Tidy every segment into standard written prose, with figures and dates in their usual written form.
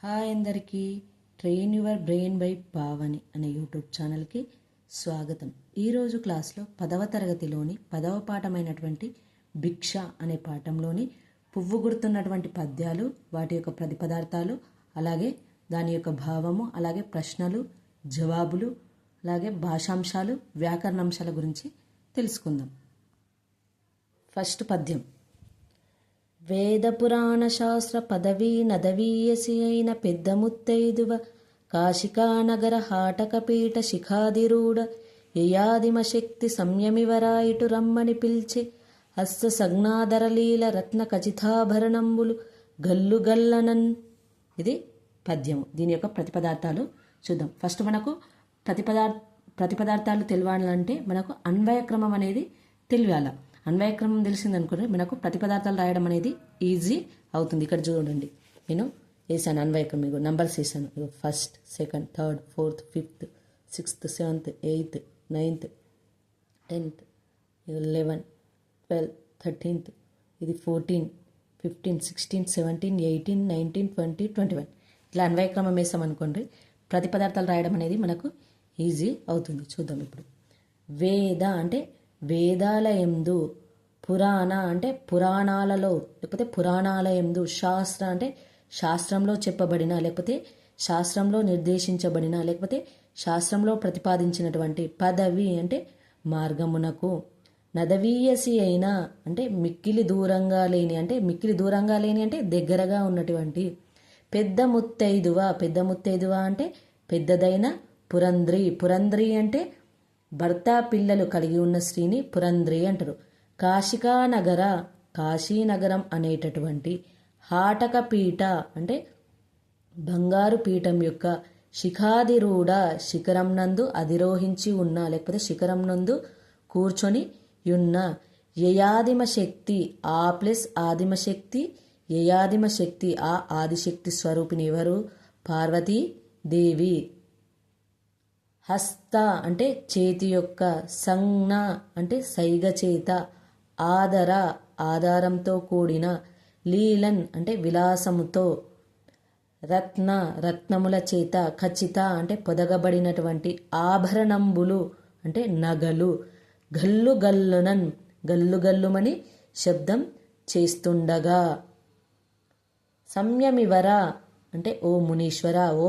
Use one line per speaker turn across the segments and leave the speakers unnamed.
Hi అందరికీ. Train your brain by Pavani అనే YouTube ఛానల్కి స్వాగతం. ఈరోజు క్లాస్లో 10వ తరగతిలోని 10వ పాఠమైనటువంటి భిక్ష అనే పాఠంలోని పువ్వు గుర్తున్నటువంటి పద్యాలు, వాటి యొక్క ప్రతిపదార్థాలు, అలాగే దాని యొక్క భావము, అలాగే ప్రశ్నలు, జవాబులు, అలాగే భాషాంశాలు, వ్యాకరణాంశాల గురించి తెలుసుకుందాం. ఫస్ట్ పద్యం. వేద పురాణ శాస్త్ర పదవీ నదవీయసి అయిన పెద్ద ముత్తైదువ కాశికానగర హాటకపీఠ శిఖాదిరూఢ యయాదిమ శక్తి సంయమివరాయిటు రమ్మని పిల్చె హస్త సగ్నాధరలీల రత్న ఖచితాభరణంబులు గల్లు గల్లనన్. ఇది పద్యము. దీని యొక్క ప్రతిపదార్థాలు చూద్దాం. ఫస్ట్ మనకు ప్రతిపదార్థాలు తెలియాలంటే మనకు అన్వయక్రమం అనేది తెలియాల. అన్వయక్రమం తెలిసిందనుకోండి మనకు ప్రతిపదార్థాలు రాయడం అనేది ఈజీ అవుతుంది. ఇక్కడ చూడండి, నేను వేసాను అన్వయక్రమం, ఇగో నంబర్స్ వేసాను. ఇగో first, second, third, fourth, fifth, sixth, seventh, eighth, ninth, 10th, 11, 12, 13th, ఇది 14, 15, 16, 17, 18, 19, 20, 21 ఇట్లా అన్వయక్రమం వేసామనుకోండి ప్రతిపదార్థాలు రాయడం అనేది మనకు ఈజీ అవుతుంది. చూద్దాం ఇప్పుడు. వేద అంటే వేదాలయందు, పురాణ అంటే పురాణాలలో లేకపోతే పురాణాలయందు, శాస్త్ర అంటే శాస్త్రంలో చెప్పబడిన లేకపోతే శాస్త్రంలో నిర్దేశించబడిన లేకపోతే శాస్త్రంలో ప్రతిపాదించినటువంటి, పదవి అంటే మార్గమునకు, నదవీయసి అయిన అంటే మిక్కిలి దూరంగా లేని అంటే దగ్గరగా ఉన్నటువంటి, పెద్ద ముత్తైదువ అంటే పెద్దదైన పురంద్రి అంటే భర్త పిల్లలు కలిగి ఉన్న స్త్రీని పురంద్రి అంటారు. కాశీనగరం అనేటటువంటి, హాటక పీఠ అంటే బంగారు పీఠం యొక్క, శిఖాదిరూఢ శిఖరం నందు అధిరోహించి ఉన్న లేకపోతే శిఖరం నందు కూర్చొని ఉన్న, యయాదిమ శక్తి ఆ ప్లస్ ఆదిమ శక్తి, యయాదిమ శక్తి ఆ ఆదిశక్తి స్వరూపిణి ఎవరు? పార్వతీదేవి. హస్త అంటే చేతి యొక్క, సంజ్ఞ అంటే సైగ చేత, ఆధారంతో కూడిన, లీలన్ అంటే విలాసముతో, రత్నముల చేత, ఖచ్చిత అంటే పొదగబడినటువంటి, ఆభరణంబులు అంటే నగలు, గల్లుగల్లుమని శబ్దం చేస్తుండగా, సంయమివర అంటే ఓ మునీశ్వర, ఓ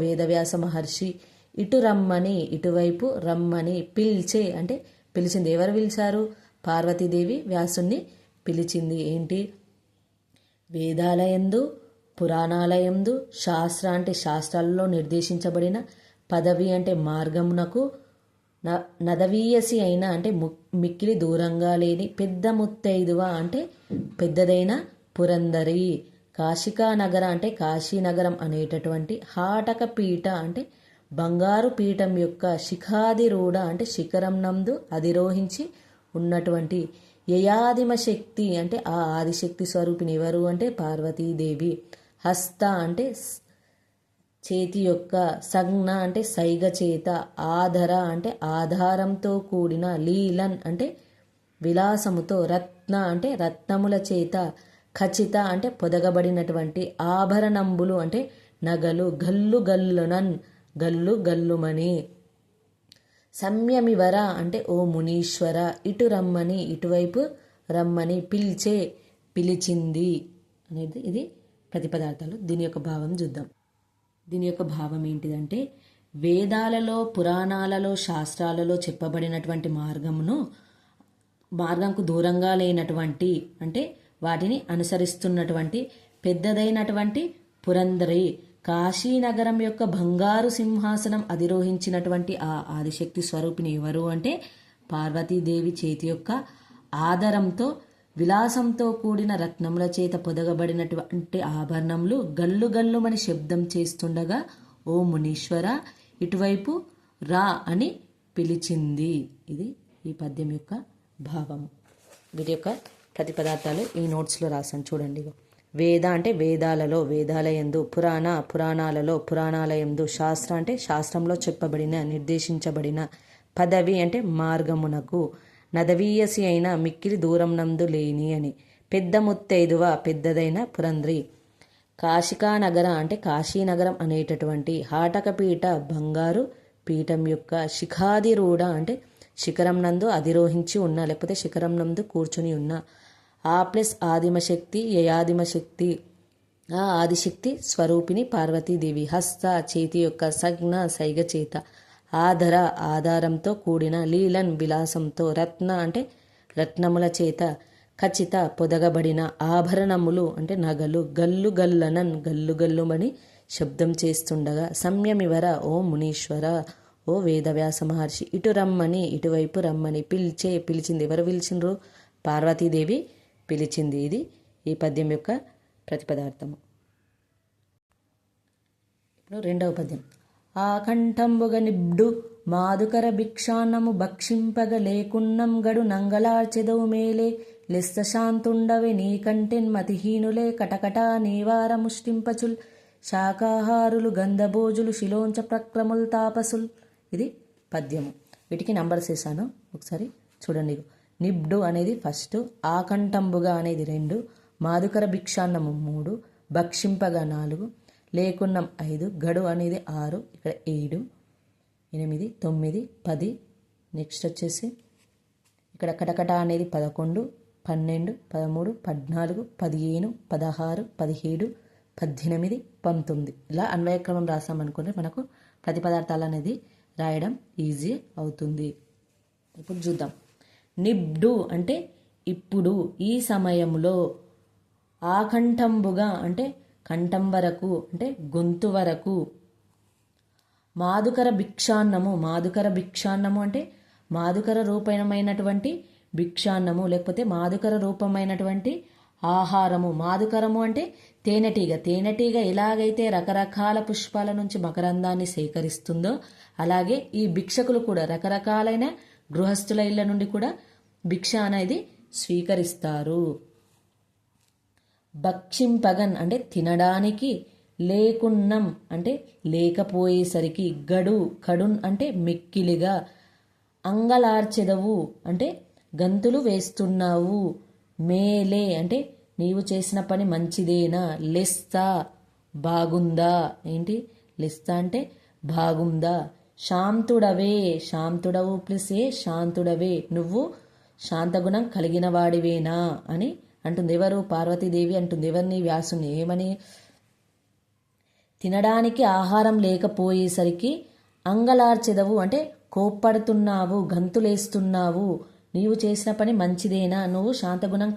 వేదవ్యాస మహర్షి, ఇటువైపు రమ్మని, పిలిచే అంటే పిలిచింది. ఎవరు పిలిచారు? పార్వతీదేవి వ్యాసుని పిలిచింది. ఏంటి? వేదాలయందు, పురాణాలయందు, శాస్త్ర అంటే శాస్త్రాలలో నిర్దేశించబడిన, పదవి అంటే మార్గమునకు, నదవీయసి అయిన అంటే మిక్కిలి దూరంగా లేని, పెద్ద ముత్తైదువ అంటే పెద్దదైన పురందరి, కాశికానగర అంటే కాశీనగరం అనేటటువంటి, హాటక పీఠ అంటే బంగారు పీఠం యొక్క, శిఖాదిరూఢ అంటే శిఖరం నందు అధిరోహించి ఉన్నటువంటి, యయాదిమ శక్తి అంటే ఆ ఆదిశక్తి స్వరూపిణి ఎవరు అంటే పార్వతీదేవి. హస్త అంటే చేతి యొక్క, సంజ్ఞ అంటే సైగ చేత, ఆధర అంటే ఆధారంతో కూడిన, లీలన్ అంటే విలాసముతో, రత్న అంటే రత్నముల చేత, ఖచ్చిత అంటే పొదగబడినటువంటి, ఆభరణంబులు అంటే నగలు, గల్లుమని, సంయమివర అంటే ఓ మునీశ్వర, ఇటువైపు రమ్మని, పిలిచింది అనేది ఇది ప్రతిపదార్థాలు. దీని యొక్క భావం చూద్దాం. దీని యొక్క భావం ఏంటిదంటే, వేదాలలో, పురాణాలలో, శాస్త్రాలలో చెప్పబడినటువంటి మార్గంకు దూరంగా లేనటువంటి అంటే వాటిని అనుసరిస్తున్నటువంటి, పెద్దదైనటువంటి పురందరి, కాశీనగరం యొక్క బంగారు సింహాసనం అధిరోహించినటువంటి ఆ ఆదిశక్తి స్వరూపిణి ఎవరు అంటే పార్వతీదేవి చేతి యొక్క ఆధారంతో, విలాసంతో కూడిన రత్నముల చేత పొదగబడినటువంటి ఆభరణములు గల్లుమని శబ్దం చేస్తుండగా, ఓ మునీశ్వర ఇటువైపు రా అని పిలిచింది. ఇది ఈ పద్యం యొక్క భావం. వీటి యొక్క ప్రతిపదార్థాలు ఈ నోట్స్లో రాసాను చూడండి. వేద అంటే వేదాలలో, వేదాలయందు, పురాణాలలో, పురాణాలయందు, శాస్త్ర అంటే శాస్త్రంలో చెప్పబడిన నిర్దేశించబడిన, పదవి అంటే మార్గమునకు, నదవీయసి అయిన మిక్కిలి దూరం నందు లేని అని, పెద్ద ముత్తైదువ పెద్దదైన పురంద్రి, కాశికా నగర అంటే కాశీనగరం అనేటటువంటి హాటకపీఠ బంగారు పీఠం యొక్క శిఖాదిరూఢ అంటే శిఖరం నందు అధిరోహించి ఉన్న లేకపోతే శిఖరం నందు కూర్చుని ఉన్న ఆ ప్లస్ ఆదిమశక్తి యయాదిమశక్తి ఆ ఆదిశక్తి స్వరూపిణి పార్వతీదేవి హస్త చేతి యొక్క సజ్ఞ సైగ చేత ఆధర ఆధారంతో కూడిన లీలన్ విలాసంతో రత్న అంటే రత్నముల చేత ఖచ్చిత పొదగబడిన ఆభరణములు అంటే నగలు గల్లు గల్లనన్ గల్లు గల్లుమని శబ్దం చేస్తుండగా సంయమివర ఓ మునీశ్వర ఓ వేదవ్యాస మహర్షి ఇటు రమ్మని ఇటువైపు రమ్మని పిలిచింది. ఎవరు పిలిచిండ్రు? పార్వతీదేవి పిలిచింది. ఇది ఈ పద్యం యొక్క ప్రతిపదార్థము. ఇప్పుడు రెండవ పద్యం. ఆకంఠంబుగ నిబ్డు మాదుకర భిక్షాన్నము భక్షింపగ లేకున్నం గడు నంగలార్చెదవు మేలే లెస్స శాంతుండవే నీకంటెన్ మతిహీనులే కటకటా నీవార ముష్టింపచుల్ శాకాహారులు గంధభోజులు శిలోంచ ప్రక్రముల్ తాపసుల్. ఇది పద్యము. వీటికి నంబర్స్ వేసాను, ఒకసారి చూడండి. నిబ్డు అనేది ఫస్ట్, ఆకంఠంబుగా అనేది 2, మాదుకర భిక్షాన్నము 3, భక్షింపగా 4, లేకున్నం 5, గడు అనేది 6, ఇక్కడ 7, 8, 9, 10. నెక్స్ట్ వచ్చేసి ఇక్కడ కటకట అనేది 11, 12, 13, 14, 15, 16, 17, 18, 19. ఇలా అన్వయక్రమం రాసామనుకుంటే మనకు ప్రతిపదార్థాలు అనేది రాయడం ఈజీ అవుతుంది. ఇప్పుడు చూద్దాం. నిబ్డు అంటే ఇప్పుడు, ఈ సమయంలో. ఆకంఠంబుగా అంటే కంఠం వరకు అంటే గొంతు వరకు. మాదుకర భిక్షాన్నము, మాదుకర భిక్షాన్నము అంటే మాదుకర రూపమైనటువంటి భిక్షాన్నము లేకపోతే మాదుకర రూపమైనటువంటి ఆహారము. మాదుకరము అంటే తేనెటీగ. తేనెటీగ ఎలాగైతే రకరకాల పుష్పాల నుంచి మకరందాన్ని సేకరిస్తుందో అలాగే ఈ భిక్షకులు కూడా రకరకాలైన గృహస్థుల ఇళ్ళ నుండి కూడా భిక్ష అనేది స్వీకరిస్తారు. భక్షింపగన్ అంటే తినడానికి, లేకున్నం అంటే లేకపోయేసరికి, కడున్ అంటే మిక్కిలిగా, అంగలార్చెదవు అంటే గంతులు వేస్తున్నావు, మేలే అంటే నీవు చేసిన పని మంచిదేనా, లెస్తా బాగుందా. ఏంటి లెస్తా అంటే బాగుందా. శాంతుడవే, శాంతుడవు ప్లస్ శాంతుడవే నువ్వు శాంతగుణం కలిగిన వాడివేనా అని అంటుంది. ఎవరు? పార్వతీదేవి అంటుంది. ఎవరిని? వ్యాసుని. ఏమని? తినడానికి ఆహారం లేకపోయేసరికి అంగలార్చెదవు అంటే కోప్పడుతున్నావు, గంతులేస్తున్నావు, నీవు చేసిన పని మంచిదేనా, నువ్వు శాంతగుణం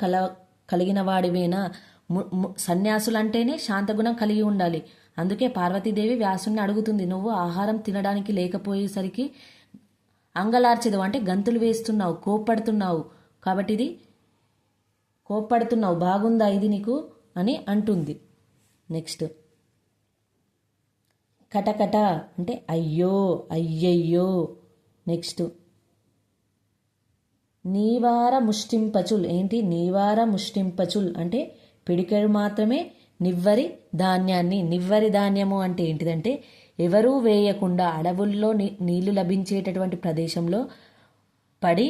కలిగిన వాడివేనా. సన్యాసులు అంటేనే శాంతగుణం కలిగి ఉండాలి. అందుకే పార్వతీదేవి వ్యాసుని అడుగుతుంది, నువ్వు ఆహారం తినడానికి లేకపోయేసరికి అంగలార్చెదవు అంటే గంతులు వేస్తున్నావు, కోప్పడుతున్నావు, కాబట్టి ఇది కోప్పడుతున్నావు, బాగుందా ఇది నీకు అని అంటుంది. నెక్స్ట్ కటకట అంటే అయ్యో, అయ్యయ్యో. నెక్స్ట్ నీవార ముష్టింపచుల్. ఏంటి? నీవార ముష్టింపచుల్ అంటే పిడికెడు మాత్రమే నివ్వరి ధాన్యాన్ని. నివ్వరి ధాన్యము అంటే ఏంటిదంటే ఎవరూ వేయకుండా అడవుల్లో నీళ్లు లభించేటటువంటి ప్రదేశంలో పడి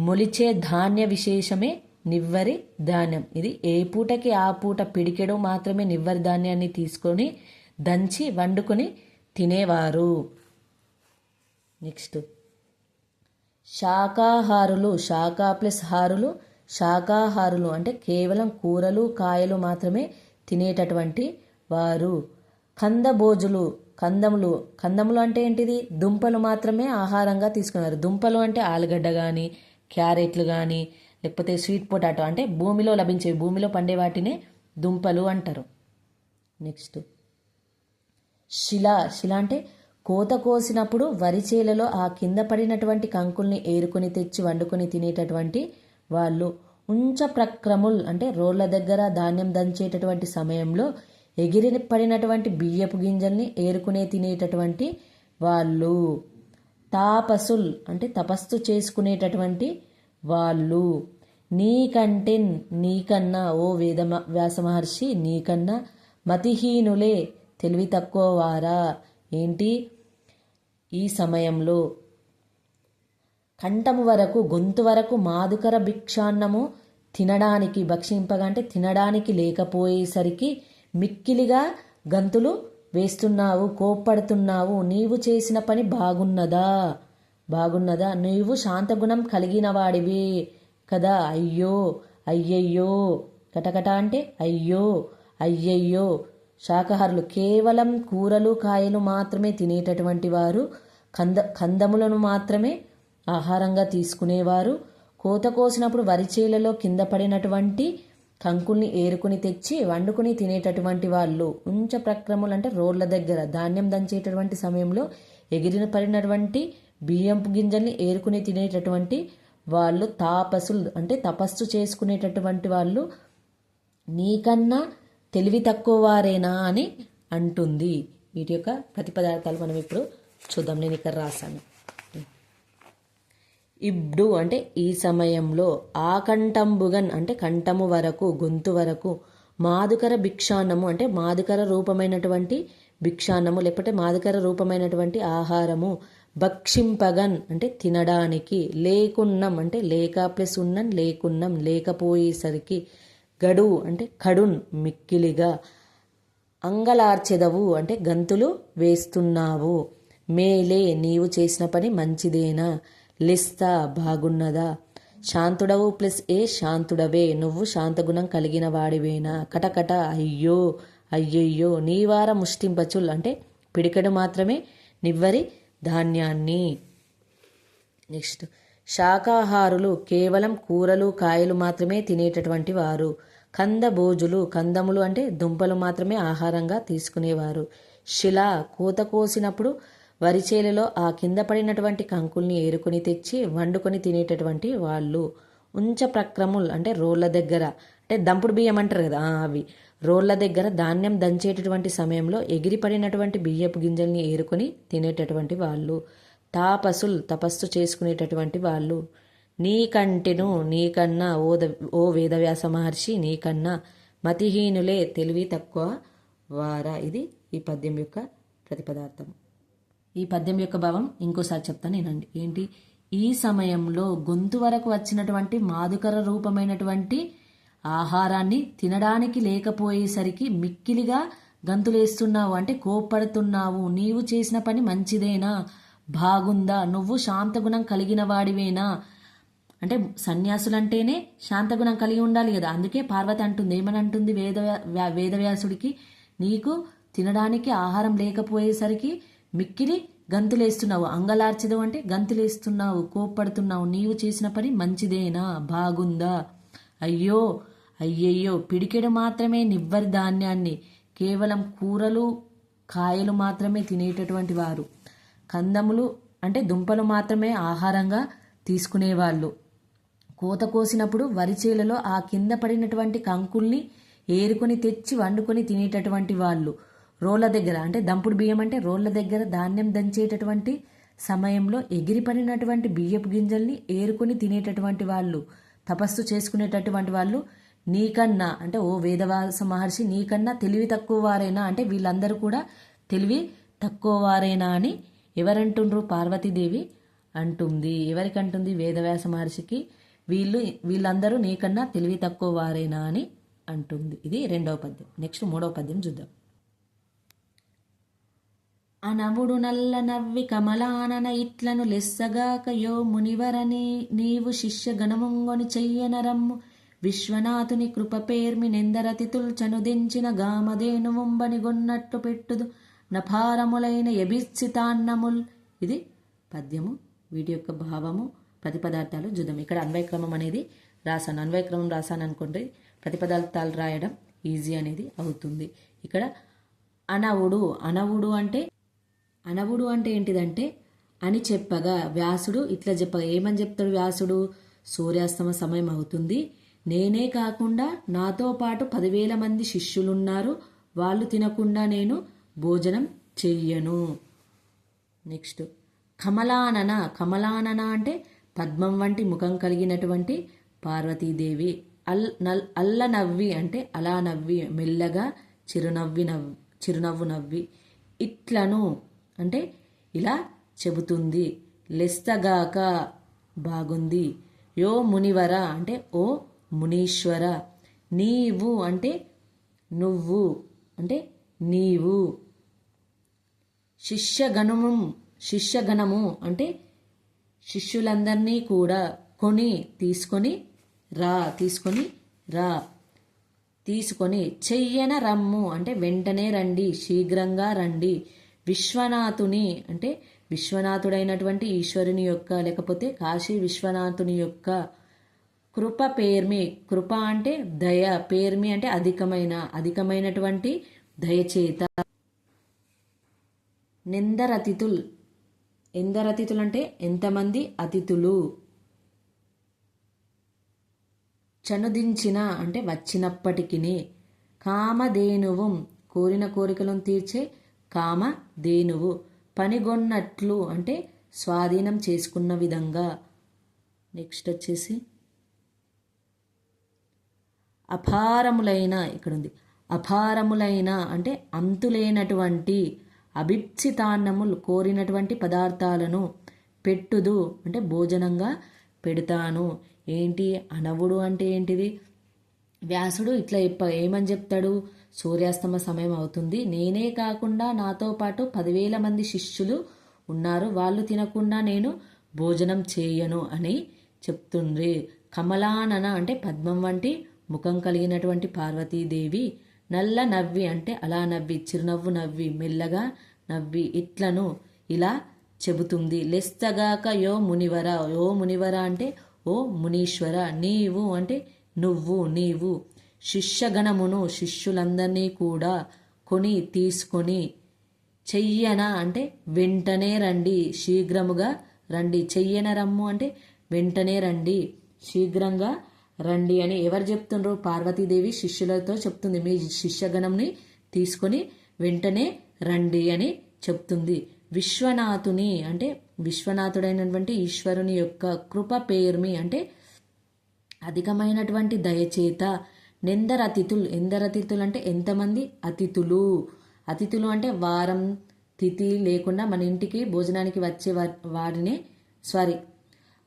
మొలిచే ధాన్య విశేషమే నివ్వరి ధాన్యం. ఇది ఏ పూటకి ఆ పూట పిడికెడు మాత్రమే నివ్వరి ధాన్యాన్ని తీసుకొని దంచి వండుకొని తినేవారు. నెక్స్ట్ శాకాహారులు. శాఖా ప్లస్ హారులు, శాకాహారులు అంటే కేవలం కూరలు కాయలు మాత్రమే తినేటటువంటి వారు. కందభోజులు. కందములు అంటే ఏంటిది? దుంపలు మాత్రమే ఆహారంగా తీసుకున్నారు. దుంపలు అంటే ఆలుగడ్డ కానీ, క్యారెట్లు కానీ, లేకపోతే స్వీట్ పొటాటో అంటే భూమిలో లభించేవి, భూమిలో పండే వాటినే దుంపలు అంటారు. నెక్స్ట్ శిల. శిల అంటే కోత కోసినప్పుడు వరి చేలలో ఆ కింద పడినటువంటి కంకుల్ని ఏరుకొని తెచ్చి వండుకొని తినేటటువంటి వాళ్ళు. ఉంచ ప్రక్రముల్ అంటే రోళ్ల దగ్గర ధాన్యం దంచేటటువంటి సమయంలో ఎగిరి పడినటువంటి బియ్యపు గింజల్ని ఏరుకునే తినేటటువంటి వాళ్ళు. తాపసుల్ అంటే తపస్సు చేసుకునేటటువంటి వాళ్ళు. నీకంటే నీకన్నా ఓ వ్యాస మహర్షి నీకన్నా మతిహీనులే తెలివి తక్కువ వారా. ఏంటి? ఈ సమయంలో కంఠము వరకు గొంతు వరకు మాదుకర భిక్షాన్నము తినడానికి, భక్షింపగా అంటే తినడానికి లేకపోయేసరికి మిక్కిలిగా గంతులు వేస్తున్నావు, కోప్పడుతున్నావు. నీవు చేసిన పని బాగున్నదా? నీవు శాంతగుణం కలిగిన వాడివి కదా. అయ్యో అయ్యయ్యో. కటకట అంటే అయ్యో అయ్యయ్యో. శాకాహారులు కేవలం కూరలు కాయలు మాత్రమే తినేటటువంటి వారు, కందములను మాత్రమే ఆహారంగా తీసుకునేవారు. కోత కోసినప్పుడు వరిచేలలో కింద పడినటువంటి కంకుల్ని ఏరుకుని తెచ్చి వండుకుని తినేటటువంటి వాళ్ళు. ఉంచ ప్రక్రములు అంటే రోడ్ల దగ్గర ధాన్యం దంచేటటువంటి సమయంలో ఎగిరిన పడినటువంటి బియ్యంపు గింజల్ని ఏరుకుని తినేటటువంటి వాళ్ళు. తాపసులు అంటే తపస్సు చేసుకునేటటువంటి వాళ్ళు. నీకన్నా తెలివి తక్కువ వారేనా అని అంటుంది. వీటి యొక్క ప్రతిపదార్థాలు మనం ఇప్పుడు చూద్దాం. నేను ఇక్కడ రాశాను. ఇబ్డు అంటే ఈ సమయంలో, ఆకంఠంబుగన్ అంటే కంఠము వరకు, గొంతు వరకు, మాదుకర భిక్షాన్నము అంటే మాదుకర రూపమైనటువంటి భిక్షాన్నము లేకపోతే మాదుకర రూపమైనటువంటి ఆహారము, భక్షింపగన్ అంటే తినడానికి, లేకున్నం అంటే లేక ప్లస్ ఉన్నం లేకున్నం లేకపోయేసరికి, గడు అంటే కడున్ మిక్కిలిగా, అంగలార్చెదవు అంటే గంతులు వేస్తున్నావు, మేలే నీవు చేసిన పని మంచిదేనా, లిస్తా బాగున్నదా, శాంతుడవు ప్లస్ ఏ శాంతుడవే నువ్వు శాంతగుణం కలిగిన వాడివేనా, కటకట అయ్యో అయ్యయ్యో, నీవార ముష్టింపచుల్ అంటే పిడికెడు మాత్రమే నివ్వరి ధాన్యాన్ని. నెక్స్ట్, శాకాహారులు కేవలం కూరలు కాయలు మాత్రమే తినేటటువంటి వారు. కందభోజులు కందములు అంటే దుంపలు మాత్రమే ఆహారంగా తీసుకునేవారు. శిల కోత కోసినప్పుడు వరిచేలలో ఆ కింద పడినటువంటి కంకుల్ని ఏరుకొని తెచ్చి వండుకొని తినేటటువంటి వాళ్ళు. ఉంచ ప్రక్రముల్ అంటే రోళ్ళ దగ్గర అంటే దంపుడు బియ్యం అంటారు కదా, అవి రోళ్ళ దగ్గర ధాన్యం దంచేటటువంటి సమయంలో ఎగిరిపడినటువంటి బియ్యపు గింజల్ని ఏరుకొని తినేటటువంటి వాళ్ళు. తాపసుల్ తపస్సు చేసుకునేటటువంటి వాళ్ళు. నీకన్నా ఓ వేదవ్యాస మహర్షి నీకన్నా మతిహీనులే తెలివి తక్కువ వారా. ఇది ఈ పద్యం యొక్క ప్రతిపదార్థం. ఈ పద్యం యొక్క భావం ఇంకోసారి చెప్తాను నేనండి. ఏంటి, ఈ సమయంలో గొంతు వరకు వచ్చినటువంటి మాదుకర రూపమైనటువంటి ఆహారాన్ని తినడానికి లేకపోయేసరికి మిక్కిలిగా గంతులేస్తున్నావు అంటే కోప్పడుతున్నావు. నీవు చేసిన పని మంచిదేనా, బాగుందా, నువ్వు శాంతగుణం కలిగిన వాడివేనా. అంటే సన్యాసులంటేనే శాంతగుణం కలిగి ఉండాలి కదా. అందుకే పార్వతి అంటుంది, ఏమని అంటుంది వేదవ్యాసుడికి, నీకు తినడానికి ఆహారం లేకపోయేసరికి మిక్కిలి గంతులేస్తున్నావు, అంగలార్చదు అంటే గంతులేస్తున్నావు, కోప్పడుతున్నావు. నీవు చేసిన పని మంచిదేనా, బాగుందా. అయ్యో అయ్యయ్యో, పిడికెడు మాత్రమే నివ్వరి ధాన్యాన్ని, కేవలం కూరలు కాయలు మాత్రమే తినేటటువంటి వారు. కందములు అంటే దుంపలు మాత్రమే ఆహారంగా తీసుకునేవాళ్ళు. కోత కోసినప్పుడు వరిచేలలో ఆ కింద పడినటువంటి కంకుల్ని ఏరుకొని తెచ్చి వండుకొని తినేటటువంటి వాళ్ళు. రోళ్ళ దగ్గర అంటే దంపుడు బియ్యం అంటే రోళ్ళ దగ్గర ధాన్యం దంచేటటువంటి సమయంలో ఎగిరిపడినటువంటి బియ్యపు గింజల్ని ఏరుకొని తినేటటువంటి వాళ్ళు, తపస్సు చేసుకునేటటువంటి వాళ్ళు. నీకన్నా అంటే ఓ వేదవ్యాస మహర్షి నీకన్నా తెలివి తక్కువ వారేనా అంటే వీళ్ళందరూ కూడా తెలివి తక్కువ వారేనా అని ఎవరంటుండ్రు, పార్వతీదేవి అంటుంది. ఎవరికంటుంది, వేదవ్యాస మహర్షికి. వీళ్ళందరూ నీకన్నా తెలివి తక్కువ వారేనా అని అంటుంది. ఇది రెండవ పద్యం. నెక్స్ట్ మూడవ పద్యం చూద్దాం. అనవుడు నల్ల నవ్వి కమలానన ఇట్లను లెస్సగాకయో మునివరని, నీవు శిష్య గణముంగొని చెయ్యనరమ్ము, విశ్వనాథుని కృప పేర్మి నెందరతితుల్ చనుదించిన గామధేను ముంబని గొన్నట్టు పెట్టుదు నభారములైన ఎబిత్సితాన్నముల్. ఇది పద్యము. వీటి యొక్క భావము ప్రతిపదార్థాలు చూద్దాం. ఇక్కడ అన్వయక్రమం అనేది రాశాను. అన్వయక్రమం రాశాను అనుకోండి, ప్రతిపదార్థాలు రాయడం ఈజీ అనేది అవుతుంది. ఇక్కడ అనవుడు అంటే ఏంటిదంటే అని చెప్పగా, వ్యాసుడు ఇట్లా చెప్పగా ఏమని చెప్తాడు వ్యాసుడు, సూర్యాస్తమ సమయం అవుతుంది, నేనే కాకుండా నాతో పాటు 10,000 మంది శిష్యులున్నారు, వాళ్ళు తినకుండా నేను భోజనం చెయ్యను. నెక్స్ట్ కమలానన అంటే పద్మం వంటి ముఖం కలిగినటువంటి పార్వతీదేవి. అల్ల నవ్వి అంటే అలా నవ్వి, మెల్లగా చిరునవ్వు నవ్వి. ఇట్లను అంటే ఇలా చెబుతుంది. లెస్తగాక బాగుంది. యో మునివర అంటే ఓ మునీశ్వర. నీవు అంటే నువ్వు, అంటే నీవు. శిష్యగణము అంటే శిష్యులందరినీ కూడా తీసుకొని చెయ్యన రమ్ము అంటే వెంటనే రండి, శీఘ్రంగా రండి. విశ్వనాథుని అంటే విశ్వనాథుడైనటువంటి ఈశ్వరుని యొక్క లేకపోతే కాశీ విశ్వనాథుని యొక్క కృప పేర్మి. కృప అంటే దయ, పేర్మి అంటే అధికమైనటువంటి దయచేత. ఎందరతిథులు అంటే ఎంతమంది అతిథులు. చనుదించిన అంటే వచ్చినప్పటికిని. కామధేనువు కోరిన కోరికలను తీర్చే కామధేనువు. పనిగొన్నట్లు అంటే స్వాధీనం చేసుకున్న విధంగా. నెక్స్ట్ వచ్చేసి అపారములైన, ఇక్కడ ఉంది అపారములైన అంటే అంతులేనటువంటి. అభిప్సితాన్నములు కోరినటువంటి పదార్థాలను పెట్టుదు అంటే భోజనంగా పెడతాను. ఏంటి అనవుడు అంటే ఏంటిది? వ్యాసుడు ఇట్లా ఏమని చెప్తాడు? సూర్యాస్తమ సమయం అవుతుంది, నేనే కాకుండా నాతో పాటు 10,000 మంది శిష్యులు ఉన్నారు, వాళ్ళు తినకుండా నేను భోజనం చేయను అని చెప్తుండ్రి. కమలానన అంటే పద్మం వంటి ముఖం కలిగినటువంటి పార్వతీదేవి నల్ల నవ్వి అంటే అలా నవ్వి, చిరునవ్వు నవ్వి, మెల్లగా నవ్వి ఇట్లను ఇలా చెబుతుంది. లెస్తగాక యో మునివర అంటే ఓ మునీశ్వర. నీవు అంటే నీవు. శిష్యగణమును శిష్యులందరినీ కూడా తీసుకొని చెయ్యన అంటే వెంటనే రండి, శీఘ్రముగా రండి. చెయ్యన రమ్ము అంటే వెంటనే రండి, శీఘ్రంగా రండి అని ఎవరు చెప్తుండ్రు? పార్వతీదేవి శిష్యులతో చెప్తుంది. మీ శిష్యగణంని తీసుకొని వెంటనే రండి అని చెప్తుంది. విశ్వనాథుని అంటే విశ్వనాథుడైనటువంటి ఈశ్వరుని యొక్క కృప పేర్మి అంటే అధికమైనటువంటి దయచేత. ఎందరతిథులు అంటే ఎంతమంది అతిథులు. అతిథులు అంటే వారం తిథి లేకుండా మన ఇంటికి భోజనానికి వచ్చే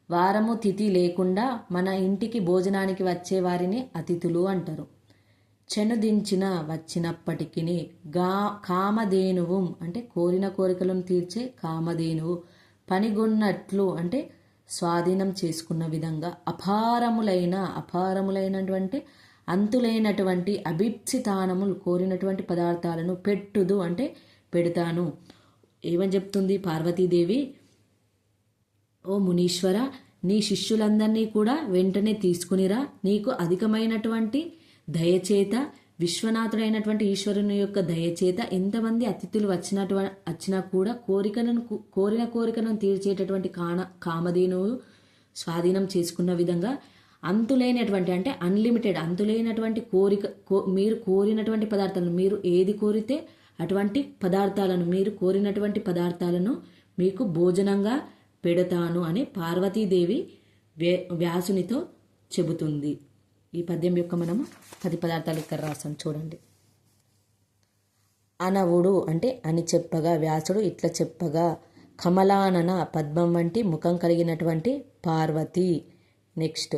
వారము తిథి లేకుండా మన ఇంటికి భోజనానికి వచ్చే వారిని అతిథులు అంటారు. చెనుదించిన వచ్చినప్పటికి. కామధేనువు అంటే కోరిన కోరికలను తీర్చే కామధేనువు. పనిగొన్నట్లు అంటే స్వాధీనం చేసుకున్న విధంగా. అపారములైనటువంటి అంతులైనటువంటి అభిప్సితానములు కోరినటువంటి పదార్థాలను పెట్టుదు అంటే పెడతాను. ఏమని చెప్తుంది పార్వతీదేవి? ఓ మునీశ్వర, నీ శిష్యులందరినీ కూడా వెంటనే తీసుకునిరా. నీకు అధికమైనటువంటి దయచేత, విశ్వనాథుడైనటువంటి ఈశ్వరుని యొక్క దయచేత ఎంతమంది అతిథులు వచ్చినా కూడా కోరిన కోరికలను తీర్చేటటువంటి కామధేనువు స్వాధీనం చేసుకున్న విధంగా అంతులేనటువంటి అంటే అన్లిమిటెడ్ అంతులేనటువంటి మీరు కోరినటువంటి పదార్థాలను, మీరు ఏది కోరితే అటువంటి పదార్థాలను, మీరు కోరినటువంటి పదార్థాలను మీకు భోజనంగా పెడతాను అని పార్వతీదేవి వ్యాసునితో చెబుతుంది. ఈ పద్యం యొక్క మనము 10 పదార్థాలు ఇక్కడ రాసాం చూడండి. అనవుడు అంటే అని చెప్పగా, వ్యాసుడు ఇట్లా చెప్పగా. కమలానన పద్మం వంటి ముఖం కలిగినటువంటి పార్వతి. నెక్స్ట్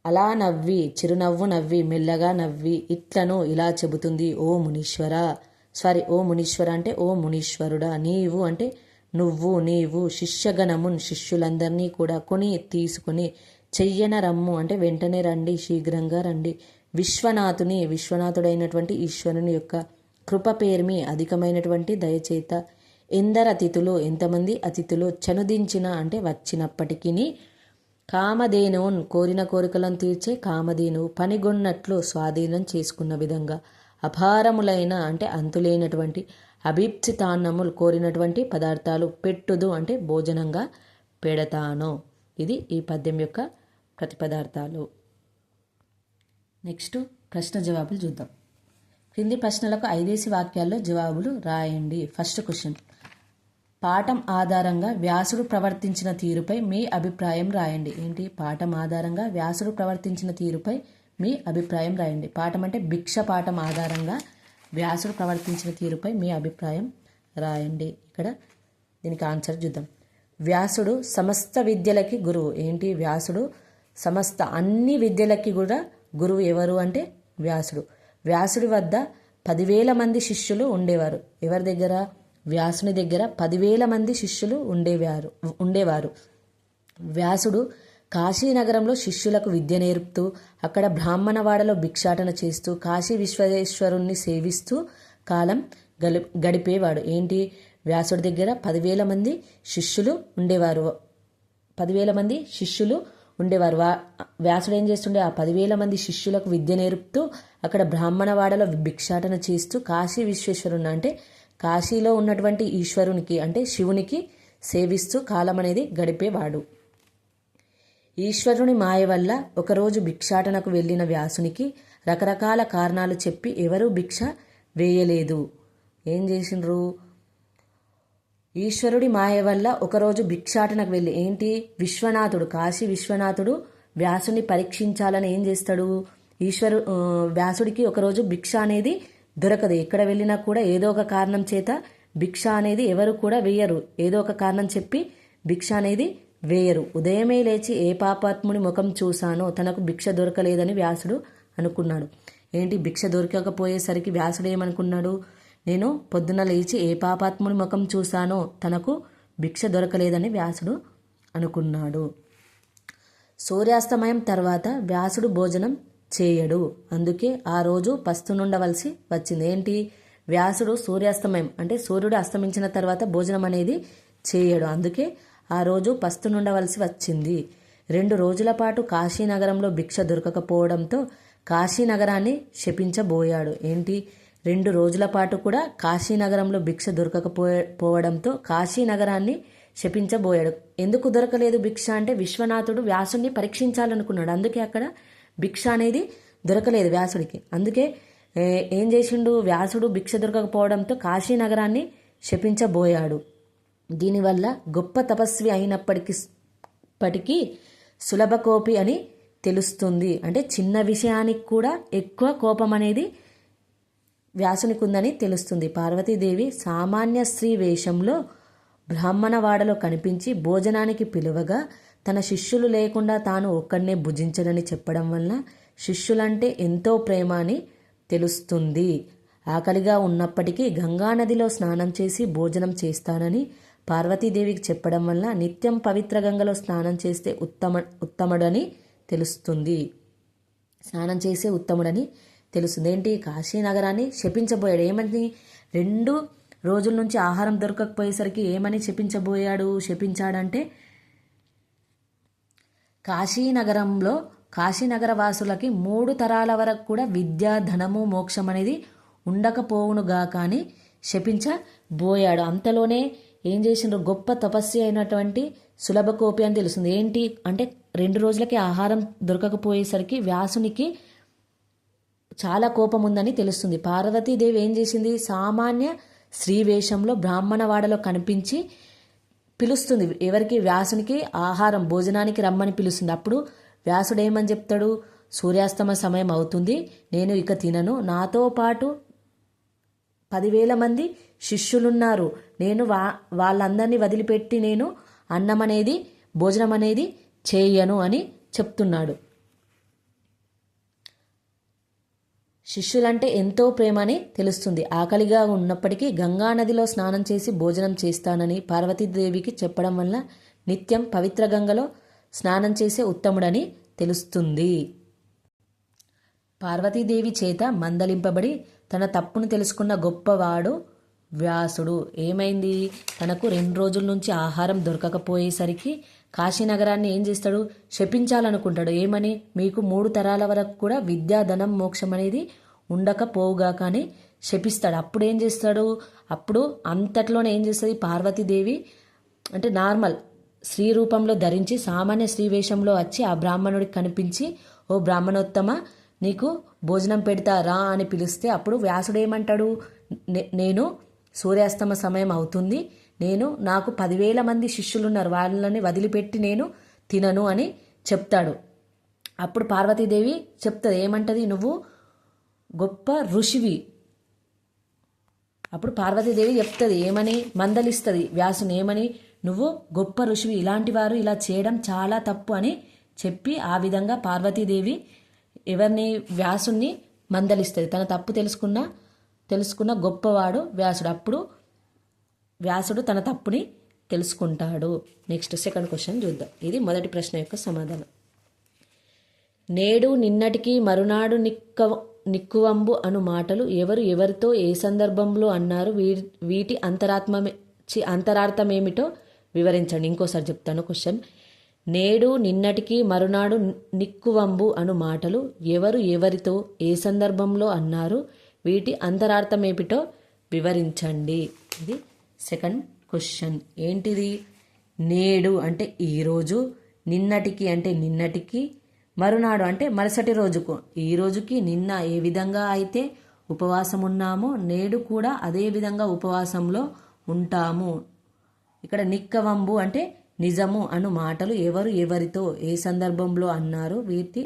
అలా నవ్వి, చిరునవ్వు నవ్వి, మెల్లగా నవ్వి ఇట్లను ఇలా చెబుతుంది. ఓ మునీశ్వర అంటే ఓ మునీశ్వరుడా. నీవు అంటే నీవు. శిష్యగణమున్ శిష్యులందరినీ కూడా తీసుకొని చెయ్యన రమ్ము అంటే వెంటనే రండి, శీఘ్రంగా రండి. విశ్వనాథుడైనటువంటి ఈశ్వరుని యొక్క కృప పేర్మి అధికమైనటువంటి దయచేత. ఎంతమంది అతిథులు. చనుదించిన అంటే వచ్చినప్పటికీ. కామధేనువున్ కోరిన కోరికలను తీర్చే కామధేనువు. పనిగొన్నట్లు స్వాధీనం చేసుకున్న విధంగా. అపారములైన అంటే అంతులేనటువంటి. అభీప్సితాన్నములు కోరినటువంటి పదార్థాలు. పెట్టుదు అంటే భోజనంగా పెడతాను. ఇది ఈ పద్యం యొక్క ప్రతిపదార్థాలు. నెక్స్ట్ ప్రశ్న జవాబులు చూద్దాం. క్రింది ప్రశ్నలకు 5 వాక్యాల్లో జవాబులు రాయండి. ఫస్ట్ క్వశ్చన్, పాఠం ఆధారంగా వ్యాసుడు ప్రవర్తించిన తీరుపై మీ అభిప్రాయం రాయండి. ఏంటి? పాఠం ఆధారంగా వ్యాసుడు ప్రవర్తించిన తీరుపై మీ అభిప్రాయం రాయండి. పాఠం అంటే భిక్ష పాఠం ఆధారంగా వ్యాసుడు ప్రవర్తించిన తీరుపై మీ అభిప్రాయం రాయండి. ఇక్కడ దీనికి ఆన్సర్ చూద్దాం. వ్యాసుడు సమస్త విద్యలకి గురువు. ఏంటి? వ్యాసుడు అన్ని విద్యలకి కూడా గురువు. ఎవరు అంటే వ్యాసుడు. వ్యాసుడి వద్ద 10,000 మంది శిష్యులు ఉండేవారు. ఎవరి దగ్గర? వ్యాసుని దగ్గర 10,000 మంది శిష్యులు ఉండేవారు. వ్యాసుడు కాశీనగరంలో శిష్యులకు విద్య నేర్పుతూ, అక్కడ బ్రాహ్మణవాడలో భిక్షాటన చేస్తూ, కాశీ విశ్వేశ్వరుణ్ణి సేవిస్తూ కాలం గడిపేవాడు. ఏంటి? వ్యాసుడి దగ్గర 10,000 మంది శిష్యులు ఉండేవారు. 10,000 మంది శిష్యులు ఉండేవారు. వ్యాసుడు ఏం చేస్తుండే? ఆ 10,000 మంది శిష్యులకు విద్య నేర్పుతూ, అక్కడ బ్రాహ్మణవాడలో భిక్షాటన చేస్తూ, కాశీ విశ్వేశ్వరుని అంటే కాశీలో ఉన్నటువంటి ఈశ్వరునికి అంటే శివునికి సేవిస్తూ కాలం అనేది గడిపేవాడు. ఈశ్వరుని మాయ వల్ల ఒకరోజు భిక్షాటనకు వెళ్ళిన వ్యాసునికి రకరకాల కారణాలు చెప్పి ఎవరూ భిక్ష వేయలేదు. ఏం చేసిండ్రు? ఈశ్వరుడి మాయ వల్ల ఒకరోజు భిక్షాటనకు వెళ్ళి విశ్వనాథుడు, కాశీ విశ్వనాథుడు వ్యాసుని పరీక్షించాలని ఏం చేస్తాడు? వ్యాసుడికి ఒకరోజు భిక్ష అనేది దొరకదు. ఎక్కడ వెళ్ళినా కూడా ఏదో ఒక కారణం చేత భిక్ష అనేది ఎవరు కూడా వేయరు. ఏదో ఒక కారణం చెప్పి భిక్ష అనేది వేయరు. ఉదయమే లేచి ఏ పాపాత్ముని ముఖం చూశానో తనకు భిక్ష దొరకలేదని వ్యాసుడు అనుకున్నాడు. భిక్ష దొరకకపోయేసరికి వ్యాసుడు ఏమనుకున్నాడు? నేను పొద్దున లేచి ఏ పాపాత్ముని ముఖం చూశానో తనకు భిక్ష దొరకలేదని వ్యాసుడు అనుకున్నాడు. సూర్యాస్తమయం తర్వాత వ్యాసుడు భోజనం చేయడు. అందుకే ఆ రోజు పస్తునుండవలసి వచ్చింది. వ్యాసుడు సూర్యాస్తమయం అంటే సూర్యుడు అస్తమించిన తర్వాత భోజనం అనేది చేయడు. అందుకే ఆ రోజు పస్తునుండవలసి వచ్చింది. 2 రోజుల పాటు కాశీనగరంలో భిక్ష దొరకకపోవడంతో కాశీనగరాన్ని శపించబోయాడు. 2 రోజుల పాటు కూడా కాశీనగరంలో భిక్ష దొరకకపోవడంతో కాశీనగరాన్ని శపించబోయాడు. ఎందుకు దొరకలేదు భిక్ష అంటే విశ్వనాథుడు వ్యాసుడిని పరీక్షించాలనుకున్నాడు. అందుకే అక్కడ భిక్ష అనేది దొరకలేదు వ్యాసుడికి. అందుకే ఏం చేసిండు? వ్యాసుడు భిక్ష దొరకకపోవడంతో కాశీనగరాన్ని శపించబోయాడు. దీనివల్ల గొప్ప తపస్వి అయినప్పటికీ సులభకోపి అని తెలుస్తుంది. అంటే చిన్న విషయానికి కూడా ఎక్కువ కోపం అనేది వ్యాసునికి ఉందని తెలుస్తుంది. పార్వతీదేవి సామాన్య స్త్రీ వేషంలో బ్రాహ్మణవాడలో కనిపించి భోజనానికి పిలువగా తన శిష్యులు లేకుండా తాను ఒక్కడనే భుజించడని చెప్పడం వల్ల శిష్యులంటే ఎంతో ప్రేమ అని తెలుస్తుంది. ఆకలిగా ఉన్నప్పటికీ గంగానదిలో స్నానం చేసి భోజనం చేస్తానని పార్వతీదేవికి చెప్పడం వల్ల నిత్యం పవిత్ర గంగలో స్నానం చేస్తే ఉత్తముడని తెలుస్తుంది. స్నానం చేసే ఉత్తముడని తెలుస్తుంది. కాశీనగరాన్ని శపించబోయాడు. ఏమని? 2 రోజుల నుంచి ఆహారం దొరకకపోయేసరికి ఏమని శపించాడంటే కాశీనగర వాసులకి 3 తరాల వరకు కూడా విద్య, ధనము, మోక్షం అనేది ఉండకపోవునుగా కానీ శపించబోయాడు. అంతలోనే ఏం చేసిండ్రు? గొప్ప తపస్వి అయినటువంటి సులభకోపి అని తెలుస్తుంది. అంటే 2 రోజులకి ఆహారం దొరకకపోయేసరికి వ్యాసునికి చాలా కోపం ఉందని తెలుస్తుంది. పార్వతీదేవి ఏం చేసింది? సామాన్య స్త్రీ వేషంలో బ్రాహ్మణవాడలో కనిపించి పిలుస్తుంది. ఎవరికి? వ్యాసునికి ఆహారం భోజనానికి రమ్మని పిలుస్తుంది. అప్పుడు వ్యాసుడు ఏమని చెప్తాడు? సూర్యాస్తమ సమయం అవుతుంది, నేను ఇక తినను. నాతో పాటు 10,000 మంది శిష్యులున్నారు. నేను వాళ్ళందరినీ వదిలిపెట్టి నేను అన్నం అనేది భోజనం అనేది చేయను అని చెప్తున్నాడు. శిష్యులంటే ఎంతో ప్రేమ అని తెలుస్తుంది. ఆకలిగా ఉన్నప్పటికీ గంగానదిలో స్నానం చేసి భోజనం చేస్తానని పార్వతీదేవికి చెప్పడం వల్ల నిత్యం పవిత్ర గంగలో స్నానం చేసే ఉత్తముడని తెలుస్తుంది. పార్వతీదేవి చేత మందలింపబడి తన తప్పును తెలుసుకున్న గొప్పవాడు వ్యాసుడు. ఏమైంది? తనకు 2 రోజుల నుంచి ఆహారం దొరకకపోయేసరికి కాశీనగరాన్ని ఏం చేస్తాడు? శపించాలనుకుంటాడు. ఏమని? మీకు 3 తరాల వరకు కూడా విద్యా, ధనం, మోక్షం అనేది ఉండకపోవుగా కానీ శపిస్తాడు. అప్పుడు ఏం చేస్తాడు? అప్పుడు అంతట్లోనే ఏం చేస్తుంది? పార్వతీదేవి అంటే నార్మల్ స్త్రీ రూపంలో ధరించి సామాన్య స్త్రీ వేషంలో వచ్చి ఆ బ్రాహ్మణుడికి కనిపించి, ఓ బ్రాహ్మణోత్తమ, నీకు భోజనం పెడతారా అని పిలిస్తే అప్పుడు వ్యాసుడు ఏమంటాడు? నేను సూర్యాస్తమ సమయం అవుతుంది, నాకు 10,000 మంది శిష్యులున్నారు, వాళ్ళని వదిలిపెట్టి నేను తినను అని చెప్తాడు. అప్పుడు పార్వతీదేవి చెప్తుంది. ఏమంటది? నువ్వు గొప్ప ఋషివి. అప్పుడు పార్వతీదేవి చెప్తుంది. ఏమని? మందలిస్తుంది వ్యాసుని. ఏమని? నువ్వు గొప్ప ఋషివి, ఇలాంటి వారు ఇలా చేయడం చాలా తప్పు అని చెప్పి ఆ విధంగా పార్వతీదేవి వ్యాసుని మందలిస్తుంది. తన తప్పు తెలుసుకున్న తెలుసుకున్న గొప్పవాడు వ్యాసుడు. అప్పుడు వ్యాసుడు తన తప్పుని తెలుసుకుంటాడు. నెక్స్ట్ సెకండ్ క్వశ్చన్ చూద్దాం. ఇది మొదటి ప్రశ్న యొక్క సమాధానం. నేడు నిన్నటికి మరునాడు నిక్కువంబు అను మాటలు ఎవరు ఎవరితో ఏ సందర్భంలో అన్నారు, వీటి అంతరార్థమేమిటో వివరించండి. ఇంకోసారి చెప్తాను క్వశ్చన్. నేడు నిన్నటికి మరునాడు నిక్కువంబు అను మాటలు ఎవరు ఎవరితో ఏ సందర్భంలో అన్నారు, వీటి అంతరార్థమేమిటో వివరించండి. ఇది సెకండ్ క్వశ్చన్. ఏంటిది? నేడు అంటే ఈరోజు, నిన్నటికి అంటే నిన్నటికి, మరునాడు అంటే మరుసటి రోజుకు. ఈ రోజుకి నిన్న ఏ విధంగా అయితే ఉపవాసం ఉన్నామో నేడు కూడా అదే విధంగా ఉపవాసంలో ఉంటాము. ఇక్కడ నిక్కవంబు అంటే నిజము అను మాటలు ఎవరు ఎవరితో ఏ సందర్భంలో అన్నారు, వీటి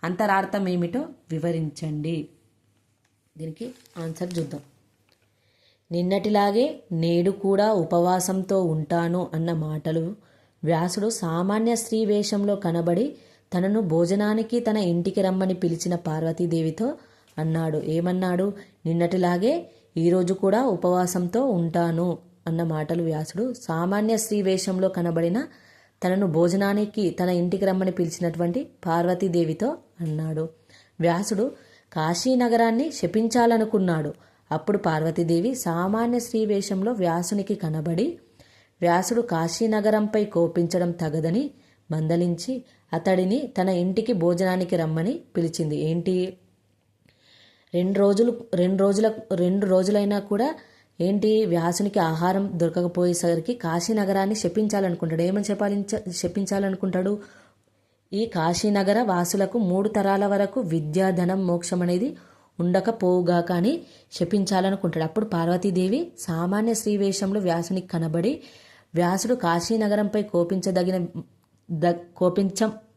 అంతరార్థమేమిటో వివరించండి. దీనికి ఆన్సర్ చూద్దాం. నిన్నటిలాగే నేడు కూడా ఉపవాసంతో ఉంటాను అన్న మాటలు వ్యాసుడు సామాన్య స్త్రీ వేషంలో కనబడి తనను భోజనానికి తన ఇంటికి రమ్మని పిలిచిన పార్వతీదేవితో అన్నాడు. ఏమన్నాడు? నిన్నటిలాగే ఈరోజు కూడా ఉపవాసంతో ఉంటాను అన్న మాటలు వ్యాసుడు సామాన్య స్త్రీ వేషంలో కనబడిన తనను భోజనానికి తన ఇంటికి రమ్మని పిలిచినటువంటి పార్వతీదేవితో అన్నాడు. వ్యాసుడు కాశీనగరాన్ని శపించాలనుకున్నాడు. అప్పుడు పార్వతీదేవి సామాన్య స్త్రీ వేషంలో వ్యాసునికి కనబడి వ్యాసుడు కాశీనగరంపై కోపించడం తగదని మందలించి అతడిని తన ఇంటికి భోజనానికి రమ్మని పిలిచింది. ఏంటి? రెండు రోజులైనా కూడా ఏంటి వ్యాసునికి ఆహారం దొరకకపోయేసరికి కాశీనగరాన్ని శపించాలనుకుంటాడు. ఏమని శపించాలనుకుంటాడు? ఈ కాశీనగర వాసులకు 3 తరాల వరకు విద్యా, ధనం, మోక్షం అనేది ఉండకపోవుగా కానీ శపించాలనుకుంటాడు. అప్పుడు పార్వతీదేవి సామాన్య స్త్రీ వేషంలో వ్యాసునికి కనబడి వ్యాసుడు కాశీనగరంపై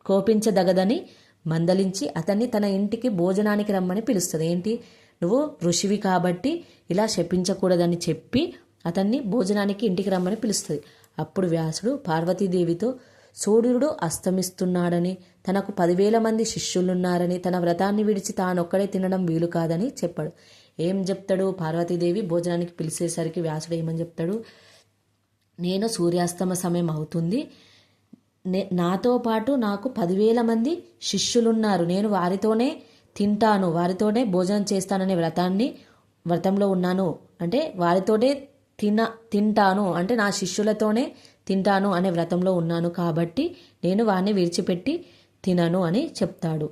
కోపించదగదని మందలించి అతన్ని తన ఇంటికి భోజనానికి రమ్మని పిలుస్తుంది. ఏంటి? నువ్వు ఋషివి కాబట్టి ఇలా శపించకూడదని చెప్పి అతన్ని భోజనానికి ఇంటికి రమ్మని పిలుస్తుంది. అప్పుడు వ్యాసుడు పార్వతీదేవితో సూర్యుడు అస్తమిస్తున్నాడని, తనకు 10,000 మంది శిష్యులున్నారని, తన వ్రతాన్ని విడిచి తానొక్కడే తినడం వీలు కాదని చెప్పాడు. ఏం చెప్తాడు? పార్వతీదేవి భోజనానికి పిలిచేసరికి వ్యాసుడు ఏమని చెప్తాడు? నేను సూర్యాస్తమ సమయం అవుతుంది, నాతో పాటు నాకు 10,000 మంది శిష్యులున్నారు, నేను వారితోనే తింటాను, వారితోనే భోజనం చేస్తాననే వ్రతంలో ఉన్నాను, అంటే వారితోనే తింటాను అంటే నా శిష్యులతోనే తింటాను అనే వ్రతంలో ఉన్నాను కాబట్టి నేను వారిని విడిచిపెట్టి తినను అని చెప్తాడు.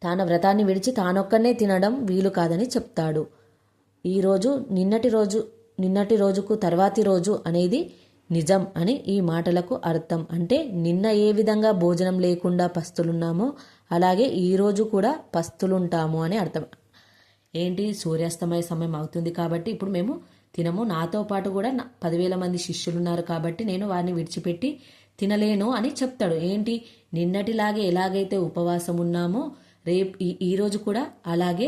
తాను వ్రతాన్ని విడిచి తానొక్కనే తినడం వీలు కాదని చెప్తాడు. ఈరోజు నిన్నటి రోజుకు తర్వాతి రోజు అనేది నిజం అని ఈ మాటలకు అర్థం. అంటే నిన్న ఏ విధంగా భోజనం లేకుండా పస్తులున్నామో అలాగే ఈరోజు కూడా పస్తులుంటాము అని అర్థం. ఏంటి? సూర్యాస్తమయ సమయం అవుతుంది కాబట్టి ఇప్పుడు మేము తినము, నాతో పాటు కూడా 10,000 మంది శిష్యులు ఉన్నారు కాబట్టి నేను వారిని విడిచిపెట్టి తినలేను అని చెప్తాడు. ఏంటి? నిన్నటిలాగే ఎలాగైతే ఉపవాసం ఉన్నామో ఈరోజు కూడా అలాగే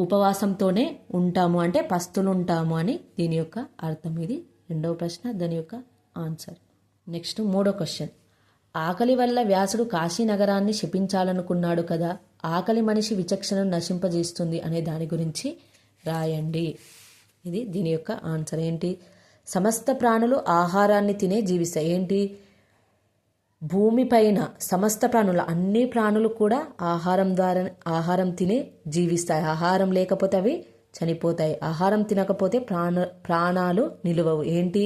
ఉపవాసంతోనే ఉంటాము అంటే పస్తులుంటాము అని దీని యొక్క అర్థం. ఇది రెండవ ప్రశ్న, దాని యొక్క ఆన్సర్. నెక్స్ట్ మూడో క్వశ్చన్. ఆకలి వల్ల వ్యాసుడు కాశీనగరాన్ని శపించాలనుకున్నాడు కదా, ఆకలి మనిషి విచక్షణను నశింపజేస్తుంది అనే దాని గురించి రాయండి. ఇది దీని యొక్క ఆన్సర్. ఏంటి? సమస్త ప్రాణులు ఆహారాన్ని తినే జీవిస్తాయి. ఏంటి? భూమిపైన సమస్త ప్రాణులు, అన్ని ప్రాణులు కూడా ఆహారం తినే జీవిస్తాయి. ఆహారం లేకపోతే అవి చనిపోతాయి. ఆహారం తినకపోతే ప్రాణాలు నిలువవు. ఏంటి?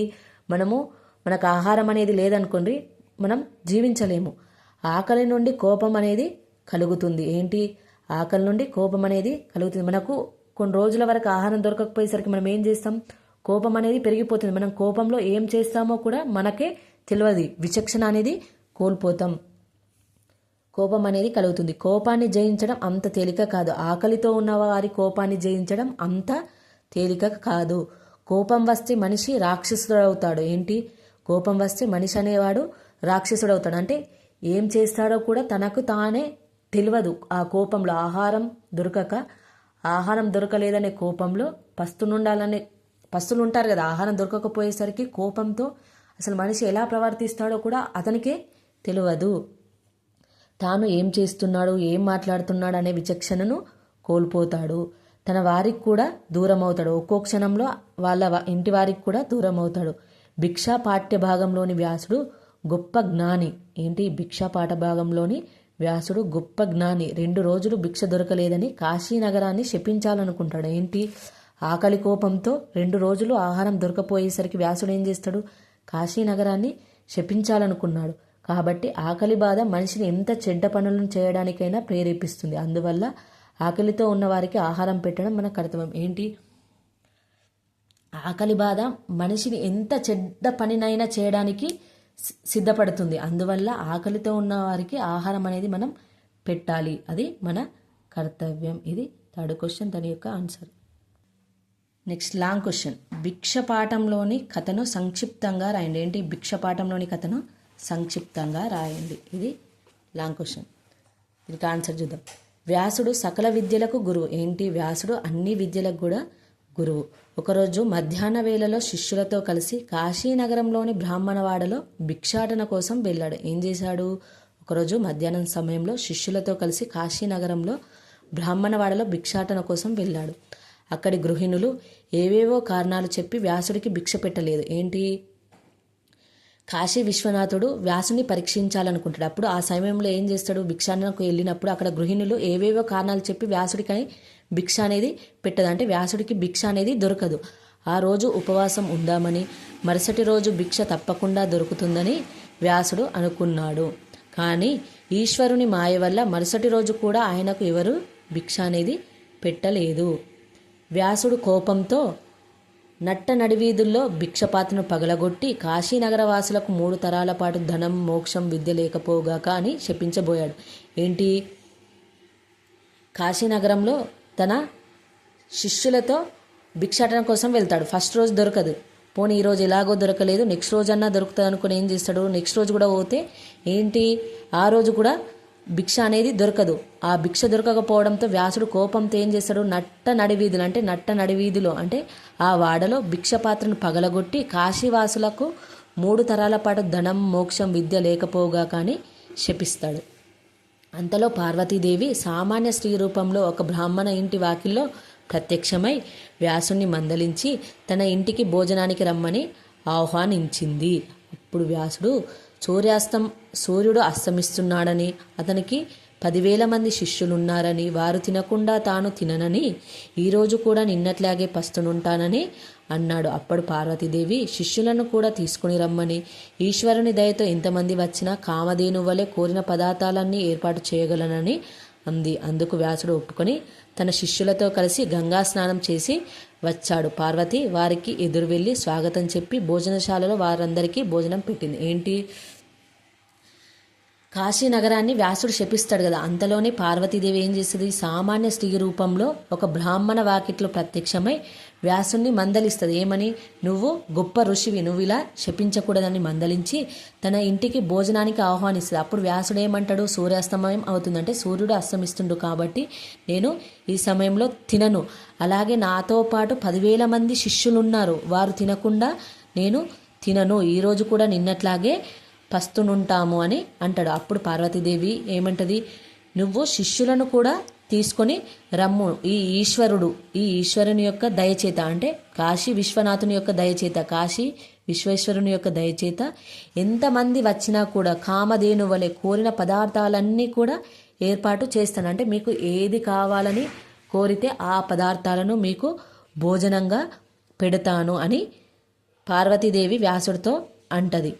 మనకు ఆహారం అనేది లేదనుకోండి, మనం జీవించలేము. ఆకలి నుండి కోపం అనేది కలుగుతుంది. ఏంటి? ఆకలి నుండి కోపం అనేది కలుగుతుంది. మనకు కొన్ని రోజుల వరకు ఆహారం దొరకకపోయేసరికి మనం ఏం చేస్తాం? కోపం అనేది పెరిగిపోతుంది. మనం కోపంలో ఏం చేస్తామో కూడా మనకే తెలియదు. విచక్షణ అనేది కోల్పోతాం. కోపం అనేది కలుగుతుంది. కోపాన్ని జయించడం అంత తేలిక కాదు. ఆకలితో ఉన్న వారి కోపాన్ని జయించడం అంత తేలిక కాదు. కోపం వస్తే మనిషి రాక్షసుడవుతాడు. ఏంటి? కోపం వస్తే మనిషి అనేవాడు రాక్షసుడవుతాడు. అంటే ఏం చేస్తాడో కూడా తనకు తానే తెలియదు. ఆ కోపంలో ఆహారం దొరకలేదనే కోపంలో పస్తులు ఉంటారు కదా, ఆహారం దొరకకపోయేసరికి కోపంతో అసలు మనిషి ఎలా ప్రవర్తిస్తాడో కూడా అతనికే తెలియదు. తాను ఏం చేస్తున్నాడు, ఏం మాట్లాడుతున్నాడు అనే విచక్షణను కోల్పోతాడు, తన వారికి కూడా దూరం అవుతాడు, ఒక్కో క్షణంలో వాళ్ళ ఇంటి వారికి కూడా దూరం అవుతాడు. భిక్షా పాఠ్య భాగంలోని వ్యాసుడు గొప్ప జ్ఞాని. ఏంటి భిక్షా పాఠ భాగంలోని వ్యాసుడు గొప్ప జ్ఞాని 2 రోజులు భిక్ష దొరకలేదని కాశీ నగరాన్ని శపించాలనుకుంటాడు. ఏంటి ఆకలి కోపంతో 2 రోజులు ఆహారం దొరకపోయేసరికి వ్యాసుడు ఏం చేస్తాడు, కాశీ నగరాన్ని శపించాలనుకున్నాడు. కాబట్టి ఆకలి బాధ మనిషిని ఎంత చెడ్డ పనులను చేయడానికైనా ప్రేరేపిస్తుంది. అందువల్ల ఆకలితో ఉన్న వారికి ఆహారం పెట్టడం మన కర్తవ్యం. ఏంటి ఆకలి బాధ మనిషిని ఎంత చెడ్డ పనినైనా చేయడానికి సిద్ధపడుతుంది. అందువల్ల ఆకలితో ఉన్న వారికి ఆహారం అనేది మనం పెట్టాలి, అది మన కర్తవ్యం. ఇది 3rd క్వశ్చన్, దాని యొక్క ఆన్సర్. Next long question. భిక్షపాఠంలోని కథను సంక్షిప్తంగా రాయండి. ఏంటి భిక్షపాఠంలోని కథను సంక్షిప్తంగా రాయండి. ఇది లాంగ్ క్వశ్చన్. దీనికి ఆన్సర్ చూద్దాం. వ్యాసుడు సకల విద్యలకు గురువు. ఏంటి వ్యాసుడు అన్ని విద్యలకు కూడా గురువు. ఒకరోజు మధ్యాహ్న వేళలో శిష్యులతో కలిసి కాశీనగరంలోని బ్రాహ్మణవాడలో భిక్షాటన కోసం వెళ్ళాడు. ఏం చేశాడు, ఒకరోజు మధ్యాహ్నం సమయంలో శిష్యులతో కలిసి కాశీనగరంలో బ్రాహ్మణవాడలో భిక్షాటన కోసం వెళ్ళాడు. అక్కడి గృహిణులు ఏవేవో కారణాలు చెప్పి వ్యాసుడికి భిక్ష పెట్టలేదు. ఏంటి కాశీ విశ్వనాథుడు వ్యాసుని పరీక్షించాలనుకుంటాడు. అప్పుడు ఆ సమయంలో ఏం చేస్తాడు, భిక్షాటనకు వెళ్ళినప్పుడు అక్కడ గృహిణులు ఏవేవో కారణాలు చెప్పి వ్యాసుడికి భిక్ష అనేది పెట్టదు. అంటే వ్యాసుడికి భిక్ష అనేది దొరకదు. ఆ రోజు ఉపవాసం ఉందామని, మరుసటి రోజు భిక్ష తప్పకుండా దొరుకుతుందని వ్యాసుడు అనుకున్నాడు. కానీ ఈశ్వరుని మాయ వల్ల మరుసటి రోజు కూడా ఆయనకు ఎవరు భిక్ష అనేది పెట్టలేదు. వ్యాసుడు కోపంతో నట్ట నడివీధుల్లో భిక్షపాత్రను పగలగొట్టి కాశీనగర వాసులకు 3 తరాల పాటు ధనం మోక్షం విద్య లేకపోగాక అని శపించబోయాడు. ఏంటి కాశీనగరంలో తన శిష్యులతో భిక్షాటన కోసం వెళ్తాడు. ఫస్ట్ రోజు దొరకదు, పోనీ ఈరోజు ఎలాగో దొరకలేదు, నెక్స్ట్ రోజు అన్నా దొరుకుతుంది అనుకుని ఏం చేస్తాడు, నెక్స్ట్ రోజు కూడా పోతే ఏంటి ఆ రోజు కూడా భిక్ష అనేది దొరకదు. ఆ భిక్ష దొరకకపోవడంతో వ్యాసుడు కోపంతో ఏం చేస్తాడు, నట్ట నడివీధిలో అంటే ఆ వాడలో భిక్ష పాత్రను పగలగొట్టి కాశీవాసులకు 3 తరాల పాటు ధనం మోక్షం విద్య లేకపోగా కానీ శపిస్తాడు. అంతలో పార్వతీదేవి సామాన్య స్త్రీ రూపంలో ఒక బ్రాహ్మణ ఇంటి వాకిల్లో ప్రత్యక్షమై వ్యాసుని మందలించి తన ఇంటికి భోజనానికి రమ్మని ఆహ్వానించింది. అప్పుడు వ్యాసుడు సూర్యుడు అస్తమిస్తున్నాడని, అతనికి 10,000 మంది శిష్యులున్నారని, వారు తినకుండా తాను తిననని, ఈరోజు కూడా నిన్నట్లాగే పస్తునుంటానని అన్నాడు. అప్పుడు పార్వతీదేవి శిష్యులను కూడా తీసుకుని రమ్మని, ఈశ్వరుని దయతో ఎంతమంది వచ్చినా కామధేను వలె కోరిన పదార్థాలన్నీ ఏర్పాటు చేయగలనని అంది. అందుకు వ్యాసుడు ఒప్పుకొని తన శిష్యులతో కలిసి గంగా స్నానం చేసి వచ్చాడు. పార్వతి వారికి ఎదురు వెళ్ళి స్వాగతం చెప్పి భోజనశాలలో వారందరికీ భోజనం పెట్టింది. ఏంటి కాశీ నగరాన్ని వ్యాసుడు శపిస్తాడు కదా, అంతలోనే పార్వతీదేవి ఏం చేస్తుంది, సామాన్య స్త్రీ రూపంలో ఒక బ్రాహ్మణ వాకిట్లో ప్రత్యక్షమై వ్యాసుని మందలిస్తుంది. ఏమని, నువ్వు గొప్ప ఋషివి, నువ్వు ఇలా శపించకూడదని మందలించి తన ఇంటికి భోజనానికి ఆహ్వానిస్తుంది. అప్పుడు వ్యాసుడు ఏమంటాడు, సూర్యాస్తమయం అవుతుందంటే సూర్యుడు అస్తమిస్తుండు కాబట్టి నేను ఈ సమయంలో తినను, అలాగే నాతో పాటు 10,000 మంది శిష్యులు ఉన్నారు, వారు తినకుండా నేను తినను, ఈరోజు కూడా నిన్నట్లాగే పస్తునుంటాము అని అంటాడు. అప్పుడు పార్వతీదేవి ఏమంటది, నువ్వు శిష్యులను కూడా తీసుకొని రమ్ము, ఈ ఈశ్వరుని యొక్క దయచేత అంటే కాశీ విశ్వనాథుని యొక్క దయచేత, కాశీ విశ్వేశ్వరుని యొక్క దయచేత ఎంతమంది వచ్చినా కూడా కామధేను వలె కోరిన పదార్థాలన్నీ కూడా ఏర్పాటు చేస్తాను. అంటే మీకు ఏది కావాలని కోరితే ఆ పదార్థాలను మీకు భోజనంగా పెడతాను అని పార్వతీదేవి వ్యాసుడితో అంటది.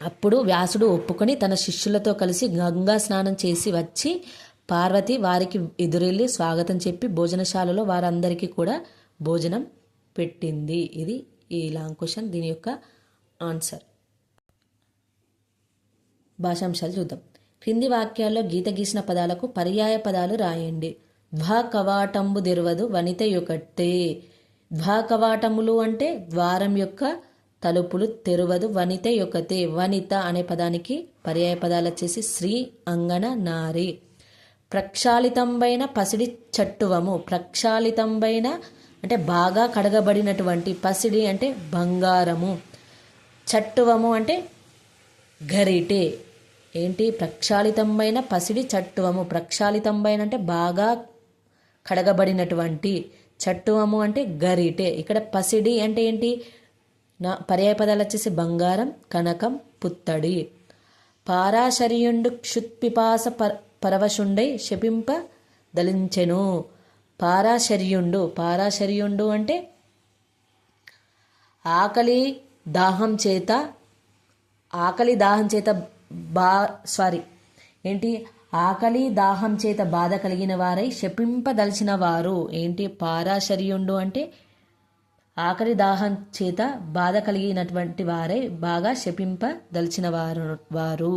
అప్పుడు వ్యాసుడు ఒప్పుకొని తన శిష్యులతో కలిసి గంగా స్నానం చేసి వచ్చి పార్వతి వారికి ఎదురెళ్ళి స్వాగతం చెప్పి భోజనశాలలో వారందరికీ కూడా భోజనం పెట్టింది. ఇది ఈ లాంగ్ క్వశ్చన్, దీని యొక్క ఆన్సర్. భాషాంశాలు చూద్దాం. క్రింది వాక్యాల్లో గీత గీసిన పదాలకు పర్యాయ పదాలు రాయండి. కవాటంబు తెరవదు వనిత యొకటే. కవాటములు అంటే ద్వారం యొక్క తలుపులు తెరవదు, వనిత యొకతే. వనిత అనే పదానికి పర్యాయ పదాలు వచ్చేసి స్త్రీ, అంగన, నారి. ప్రక్షాళితంబైన పసిడి చట్టువము. ప్రక్షాళితంబైన అంటే బాగా కడగబడినటువంటి, పసిడి అంటే బంగారము, చట్టువము అంటే గరిటె. ఏంటి ప్రక్షాళితంబైన పసిడి చట్టువము. ప్రక్షాళితంబైన అంటే బాగా కడగబడినటువంటి, చట్టువము అంటే గరిటె. ఇక్కడ పసిడి అంటే ఏంటి? పర్యాయ పదాలు వచ్చేసి బంగారం, కనకం, పుత్తడి. పారాశర్యుండు క్షుత్పిపాస పరవశుండై శపింప దలించెను. పారాశర్యుండు అంటే ఆకలి దాహం చేత ఆకలి దాహం చేత బాధ కలిగిన వారై శపింపదలిచిన వారు. ఏంటి? పారాశర్యుండు అంటే ఆకలి దాహం చేత బాధ కలిగినటువంటి వారై బాగా శపింపదలిచిన వారు.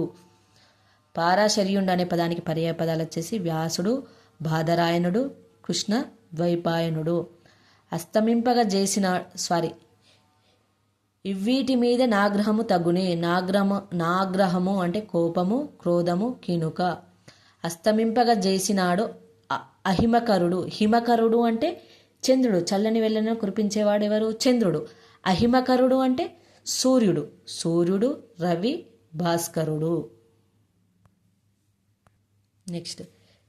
పారాశర్యుండు అనే పదానికి పర్యాయ పదాలు వచ్చేసి వ్యాసుడు, బాదరాయణుడు, కృష్ణ ద్వైపాయనుడు. అస్తమింపగా చేసిన ఇవ్వీటి మీద నాగ్రహము తగునే. నాగ్రహము అంటే కోపము, క్రోధము, కినుక. అస్తమింపగా చేసినాడు అహిమకరుడు. హిమకరుడు అంటే చంద్రుడు. చల్లని వెన్నెలను కురిపించేవాడు ఎవరు? చంద్రుడు. అహిమకరుడు అంటే సూర్యుడు, రవి, భాస్కరుడు. నెక్స్ట్,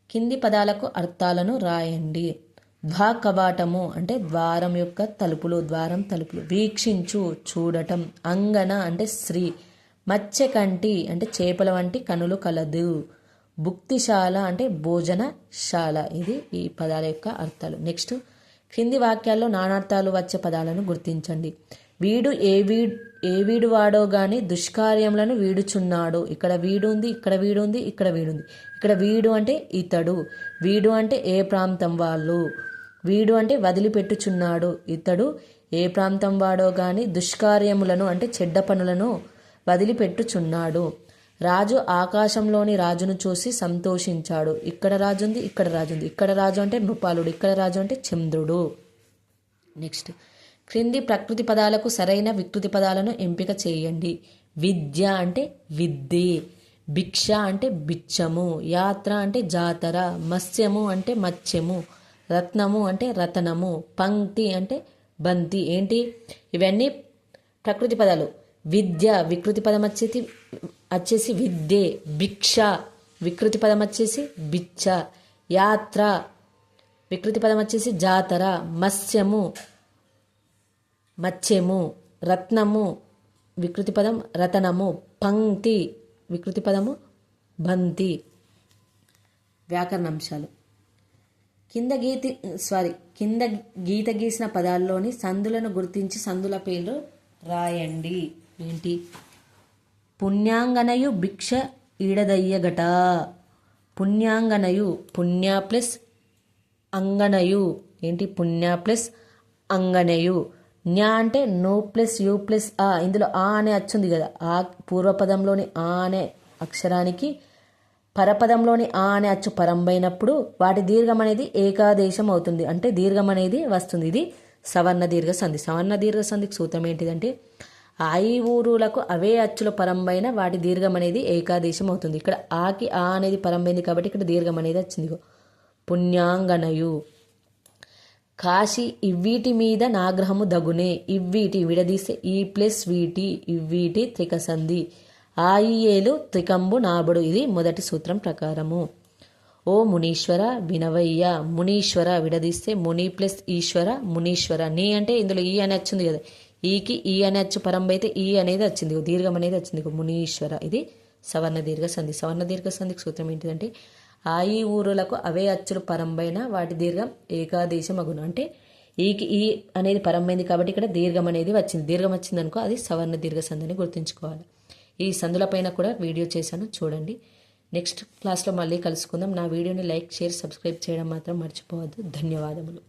కింది పదాలకు అర్థాలను రాయండి. ద్వాకవాటము అంటే ద్వారం యొక్క తలుపులు, ద్వారం తలుపులు. వీక్షించు చూడటం. అంగన అంటే స్త్రీ. మత్స్యకంటి అంటే చేపల వంటి కనులు కలదు. భుక్తిశాల అంటే భోజనశాల. ఇది ఈ పదాల యొక్క అర్థాలు. నెక్స్ట్, క్రింది వాక్యాల్లో నానార్థాలు వచ్చే పదాలను గుర్తించండి. వీడు ఏ వీడు వాడో గాని దుష్కార్యములను వీడుచున్నాడు. ఇక్కడ వీడు ఉంది, ఇక్కడ వీడు ఉంది, ఇక్కడ వీడు ఉంది. ఇక్కడ వీడు అంటే ఇతడు. వీడు అంటే ఏ ప్రాంతం వాళ్ళు. వీడు అంటే వదిలిపెట్టుచున్నాడు. ఇతడు ఏ ప్రాంతం వాడో గాని దుష్కార్యములను అంటే చెడ్డ పనులను వదిలిపెట్టుచున్నాడు. రాజు ఆకాశంలోని రాజును చూసి సంతోషించాడు. ఇక్కడ రాజు ఉంది, ఇక్కడ రాజు ఉంది. ఇక్కడ రాజు అంటే నృపాలుడు, ఇక్కడ రాజు అంటే చంద్రుడు. నెక్స్ట్, క్రింది ప్రకృతి పదాలకు సరైన వికృతి పదాలను ఎంపిక చేయండి. విద్య అంటే విద్యే. భిక్ష అంటే బిచ్చము. యాత్ర అంటే జాతర. మత్స్యము అంటే మత్స్యము. రత్నము అంటే రతనము. పంక్తి అంటే బంతి. ఏంటి? ఇవన్నీ ప్రకృతి పదాలు. విద్య వికృతి పదం వచ్చేసి విద్యే. భిక్ష వికృతి పదం వచ్చేసి బిచ్చ. యాత్ర వికృతి పదం వచ్చేసి జాతర. మత్స్యము. రత్నము వికృతి పదం రతనము. పంక్తి వికృతి పదము బంతి. వ్యాకరణాంశాలు. కింద గీత గీసిన పదాల్లోని సందులను గుర్తించి సందుల పేర్లు రాయండి. ఏంటి? పుణ్యాంగనయు భిక్ష ఈడదయ్యగట. పుణ్యాంగనయు, పుణ్య ప్లస్ అంగనయు. ఏంటి? పుణ్య ప్లస్ అంగనయు. న్యా అంటే నో ప్లస్ యూ ప్లస్ ఆ. ఇందులో ఆ అనే అచ్చుంది కదా. ఆ పూర్వపదంలోని ఆ అనే అక్షరానికి పరపదంలోని ఆ అనే అచ్చు పరంబైనప్పుడు వాటి దీర్ఘం అనేది ఏకాదేశం అవుతుంది. అంటే దీర్ఘం అనేది వస్తుంది. ఇది సవర్ణ దీర్ఘ సంధి. సవర్ణ దీర్ఘ సంధికి సూత్రం ఏంటిదంటే ఆయి ఊరులకు అవే అచ్చుల పరంబైన వాటి దీర్ఘం అనేది ఏకాదేశం అవుతుంది. ఇక్కడ ఆకి ఆ అనేది పరంబైంది కాబట్టి ఇక్కడ దీర్ఘం అనేది వచ్చింది. పుణ్యాంగనయు. కాశీ ఇవ్వీటి మీద నాగ్రహము దగునే. ఇవ్వీటి విడదీస్తే ఈ ప్లస్ వీటి. ఇవ్వీటి త్రికసంధి. ఆయియేలు త్రికంబు నాబడు. ఇది మొదటి సూత్రం ప్రకారము. ఓ మునీశ్వర వినవయ్య. మునీశ్వర విడదీస్తే ముని ప్లస్ ఈశ్వర మునీశ్వర. నీ అంటే ఇందులో ఈ అని వచ్చింది కదా. ఈకి ఈ అనే అచ్చు పరంబ అయితే ఈ అనేది వచ్చింది, దీర్ఘం అనేది వచ్చింది. మునీశ్వర. ఇది సవర్ణ దీర్ఘ సంధి. సవర్ణ దీర్ఘ సంధికి సూత్రం ఏంటిదంటే ఆయి ఊరులకు అవే అచ్చులు పరంబైన వాటి దీర్ఘం ఏకాదేశం అగును. అంటే ఈకి ఈ అనేది పరంబైంది కాబట్టి ఇక్కడ దీర్ఘం అనేది వచ్చింది. దీర్ఘం వచ్చింది అనుకో అది సవర్ణ దీర్ఘ సంధి అని గుర్తుంచుకోవాలి. ఈ సందులపైన కూడా వీడియో చేశాను, చూడండి. నెక్స్ట్ క్లాస్లో మళ్ళీ కలుసుకుందాం. నా వీడియోని లైక్, షేర్, సబ్స్క్రైబ్ చేయడం మాత్రం మర్చిపోవద్దు. ధన్యవాదములు.